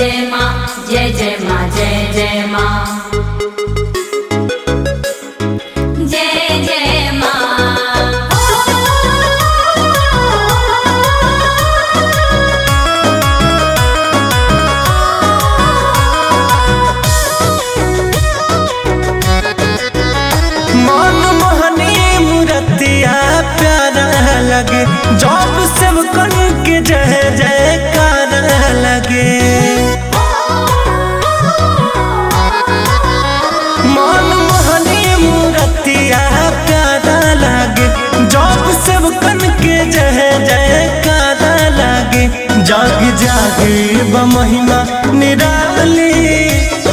जय माँ, जय जय माँ, जय जय माँ, जय जय माँ। लगे जब सब कन के जय जयकार लगे, मन मोहनी मूर्तिया प्यारा लगे जब सब कन के जय जयकार लगे। जाग जागे ब महिमा निराली,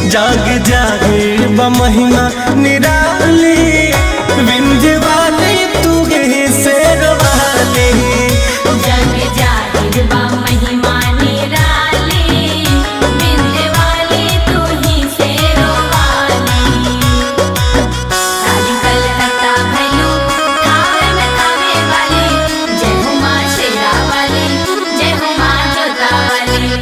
जाग जागे ब महिमा निराली, विंध्यवाली तू ही शेरवाली। जग जाहिर बा महिमा निराली, विंध्यवाली तू ही शेरवाली। सारी कलकत्ता भैलू थावे में थावे वाली, जय हो माँ शेरा वाली, जय हो माँ जोता वाली।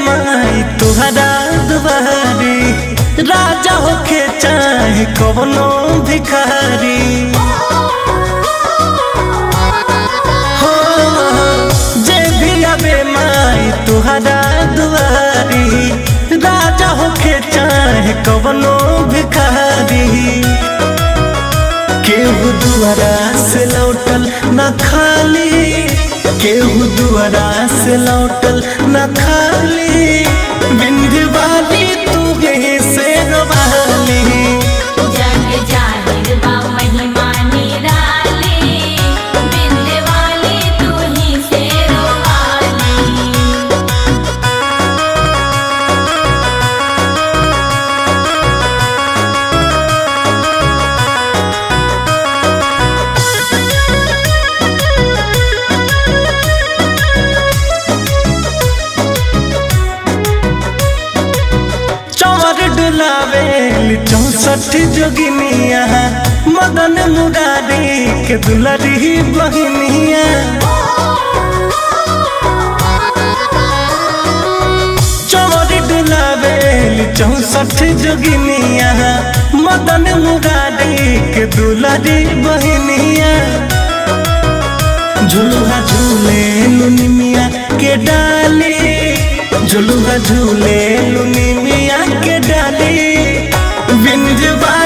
माई तुहरा दुआरी, राजा होके चाहे कवनो भिखारी, हो जे भी आवे माई तुहरा दुआरी, राजा होके चाहे कवनो भिखारी। केहू दुआरा से लौटल न खाली, केहू दुआरा से लौटल न खाली, विंध्यवाली तू ही शेरवाली। जग जाहिर बा महिमा निराली, विंध्यवाली तू ही शेरवाली। डुलावेल 64 जोगिनिया, मदन मुरारी के दुलरी बहिनिया। चवर डुलावेल 64 जोगिनिया, मदन मुरारी के दुलरी बहिनिया। झुलुहा झूले लुनिमिया के डाली, झुलुहा झूले लुनिमिया के डाली, विंध्यवाली